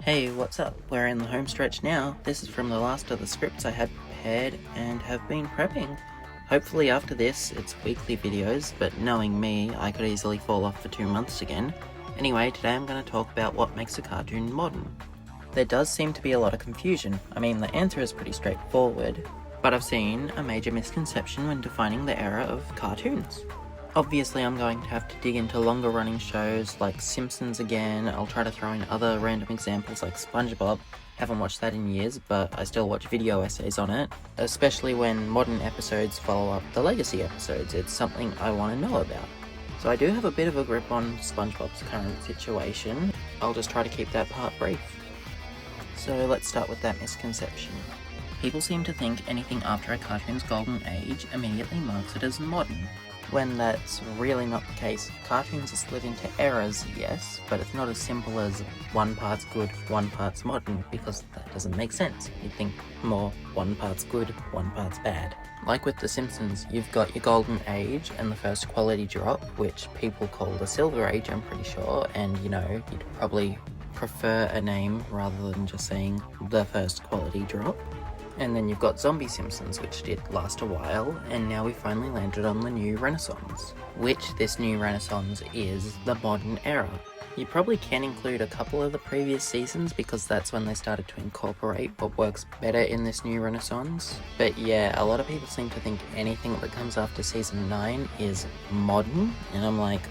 Hey, what's up? We're in the home stretch now. This is from the last of the scripts I had prepared and have been prepping. Hopefully after this, it's weekly videos, but knowing me, I could easily fall off for 2 months again. Anyway, today I'm going to talk about what makes a cartoon modern. There does seem to be a lot of confusion. I mean, the answer is pretty straightforward, but I've seen a major misconception when defining the era of cartoons. Obviously, I'm going to have to dig into longer running shows like Simpsons again. I'll try to throw in other random examples like SpongeBob. Haven't watched that in years, but I still watch video essays on it, especially when modern episodes follow up the legacy episodes. It's something I want to know about. So I do have a bit of a grip on SpongeBob's current situation. I'll just try to keep that part brief. So let's start with that misconception. People seem to think anything after a cartoon's golden age immediately marks it as modern, when that's really not the case. Cartoons are split into eras, yes, but it's not as simple as one part's good, one part's modern, because that doesn't make sense. You'd think more one part's good, one part's bad. Like with The Simpsons, you've got your golden age and the first quality drop, which people call the silver age, I'm pretty sure, and you'd probably prefer a name rather than just saying the first quality drop. And then you've got Zombie Simpsons, which did last a while, and now we finally landed on the new renaissance, which this new renaissance is the modern era. You probably can include a couple of the previous seasons because that's when they started to incorporate what works better in this new renaissance. But yeah, a lot of people seem to think anything that comes after season 9 is modern, and I'm like,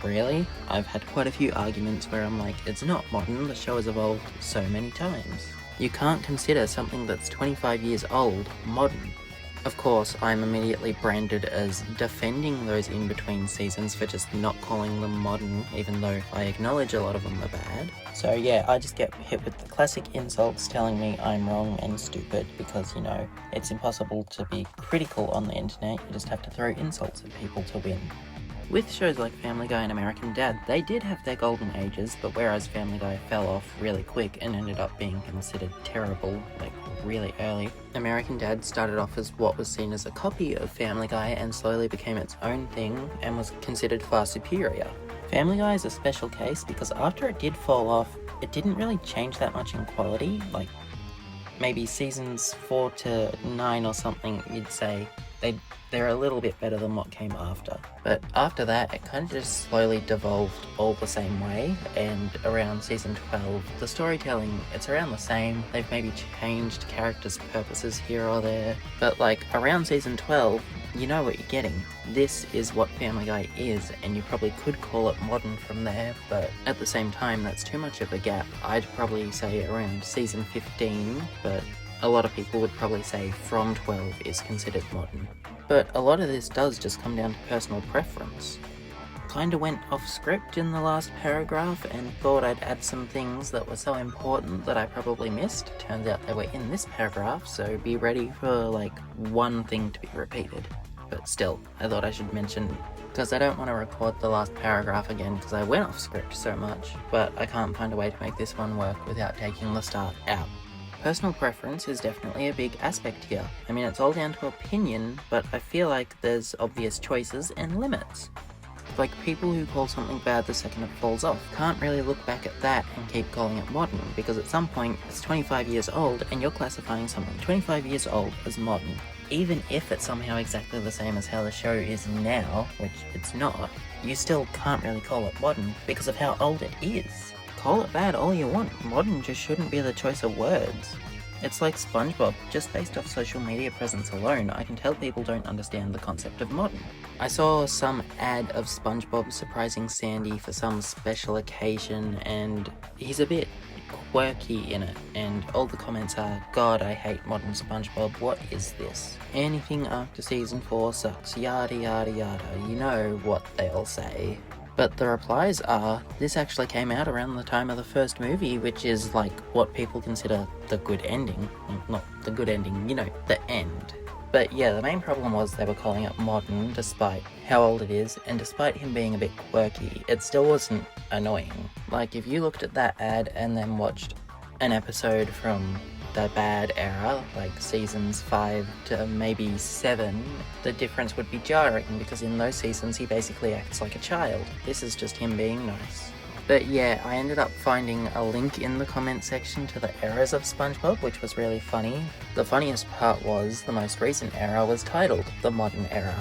really? I've had quite a few arguments where I'm like, it's not modern, the show has evolved so many times. You can't consider something that's 25 years old modern. Of course, I'm immediately branded as defending those in-between seasons for just not calling them modern, even though I acknowledge a lot of them are bad. So yeah, I just get hit with the classic insults telling me I'm wrong and stupid because, it's impossible to be critical on the internet. You just have to throw insults at people to win. With shows like Family Guy and American Dad, they did have their golden ages, but whereas Family Guy fell off really quick and ended up being considered terrible, really early, American Dad started off as what was seen as a copy of Family Guy and slowly became its own thing and was considered far superior. Family Guy is a special case because after it did fall off, it didn't really change that much in quality. Maybe seasons 4 to 9 or something, you'd say they're a little bit better than what came after. But after that, it kind of just slowly devolved all the same way, and around season 12, the storytelling, it's around the same. They've maybe changed characters' purposes here or there, but around season 12, you know what you're getting. This is what Family Guy is, and you probably could call it modern from there, but at the same time, that's too much of a gap. I'd probably say around season 15, but a lot of people would probably say from 12 is considered modern. But a lot of this does just come down to personal preference. Kinda went off script in the last paragraph and thought I'd add some things that were so important that I probably missed. Turns out they were in this paragraph, so be ready for one thing to be repeated. But still, I thought I should mention, because I don't want to record the last paragraph again because I went off script so much, but I can't find a way to make this one work without taking the start out. Personal preference is definitely a big aspect here. I mean, it's all down to opinion, but I feel like there's obvious choices and limits. People who call something bad the second it falls off can't really look back at that and keep calling it modern, because at some point it's 25 years old and you're classifying something 25 years old as modern. Even if it's somehow exactly the same as how the show is now, which it's not, you still can't really call it modern because of how old it is. Call it bad all you want, modern just shouldn't be the choice of words. It's like SpongeBob, just based off social media presence alone, I can tell people don't understand the concept of modern. I saw some ad of SpongeBob surprising Sandy for some special occasion, and he's a bit quirky in it, and all the comments are, God, I hate modern SpongeBob, what is this? Anything after season 4 sucks, yada yada yada, you know what they'll say. But the replies are, this actually came out around the time of the first movie, which is what people consider the good ending. Not the good ending, the end. But yeah, the main problem was they were calling it modern despite how old it is, and despite him being a bit quirky, it still wasn't annoying. If you looked at that ad and then watched an episode from the bad era, seasons 5 to maybe 7, the difference would be jarring because in those seasons he basically acts like a child. This is just him being nice. But yeah, I ended up finding a link in the comment section to the eras of SpongeBob, which was really funny. The funniest part was the most recent era was titled the Modern Era.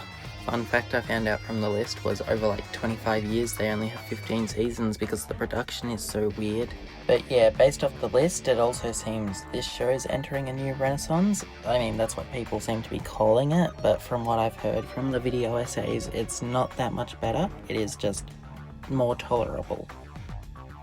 Fun fact I found out from the list was over like 25 years they only have 15 seasons because the production is so weird. But yeah, based off the list, it also seems this show is entering a new renaissance. I mean, that's what people seem to be calling it, but from what I've heard from the video essays, it's not that much better. It is just more tolerable.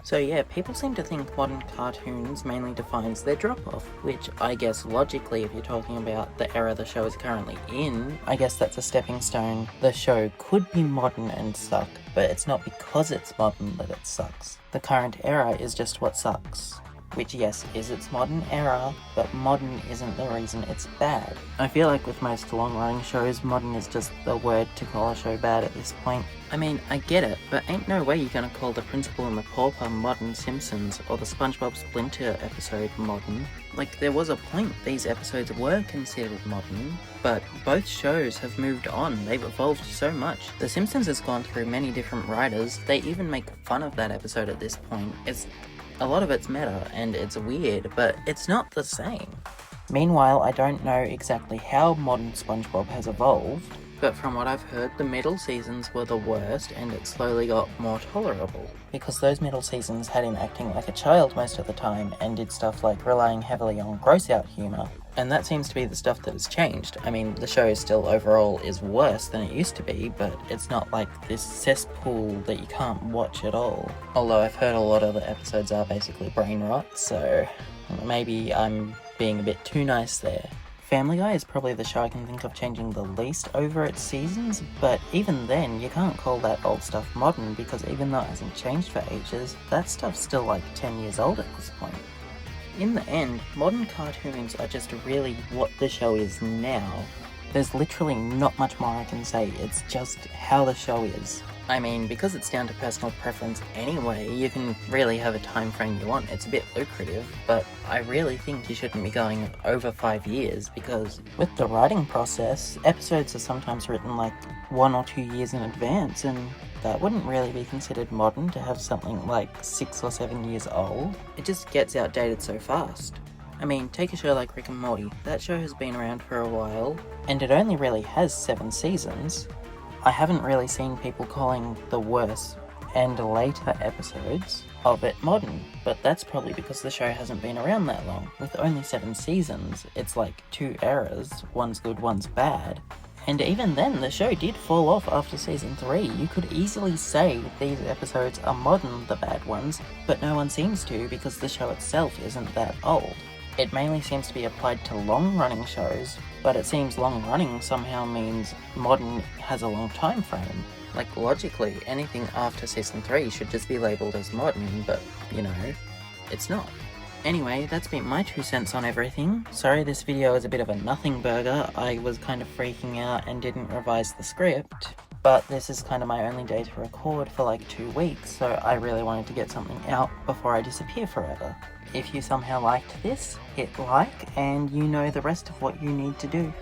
So yeah, people seem to think modern cartoons mainly defines their drop-off, which I guess logically, if you're talking about the era the show is currently in, I guess that's a stepping stone. The show could be modern and suck, but it's not because it's modern that it sucks. The current era is just what sucks. Which yes, is its modern era, but modern isn't the reason it's bad. I feel like with most long-running shows, modern is just the word to call a show bad at this point. I mean, I get it, but ain't no way you're gonna call The Principal and the Pauper modern Simpsons, or the SpongeBob Splinter episode modern. Like, there was a point these episodes were considered modern, but both shows have moved on, they've evolved so much. The Simpsons has gone through many different writers, they even make fun of that episode at this point. A lot of it's meta, and it's weird, but it's not the same. Meanwhile, I don't know exactly how modern SpongeBob has evolved, but from what I've heard, the middle seasons were the worst, and it slowly got more tolerable. Because those middle seasons had him acting like a child most of the time, and did stuff like relying heavily on gross-out humour. And that seems to be the stuff that has changed. I mean, the show still overall is worse than it used to be, but it's not like this cesspool that you can't watch at all. Although I've heard a lot of the episodes are basically brain rot, so maybe I'm being a bit too nice there. Family Guy is probably the show I can think of changing the least over its seasons, but even then, you can't call that old stuff modern because even though it hasn't changed for ages, that stuff's still like 10 years old at this point. In the end, modern cartoons are just really what the show is now. There's literally not much more I can say, it's just how the show is. I mean, because it's down to personal preference anyway, you can really have a time frame you want, it's a bit lucrative, but I really think you shouldn't be going over 5 years because with the writing process, episodes are sometimes written like 1 or 2 years in advance, and that wouldn't really be considered modern to have something like 6 or 7 years old. It just gets outdated so fast. I mean, take a show like Rick and Morty. That show has been around for a while, and it only really has 7 seasons. I haven't really seen people calling the worse and later episodes of it modern, but that's probably because the show hasn't been around that long. With only 7 seasons, it's like 2 eras, one's good, one's bad. And even then, the show did fall off after season 3. You could easily say these episodes are modern, the bad ones, but no one seems to because the show itself isn't that old. It mainly seems to be applied to long-running shows, but it seems long-running somehow means modern has a long time frame. Like, logically, anything after season 3 should just be labelled as modern, but, you know, it's not. Anyway, that's been my 2 cents on everything. Sorry this video is a bit of a nothing burger. I was kind of freaking out and didn't revise the script, but this is kind of my only day to record for like 2 weeks, so I really wanted to get something out before I disappear forever. If you somehow liked this, hit like, and you know the rest of what you need to do.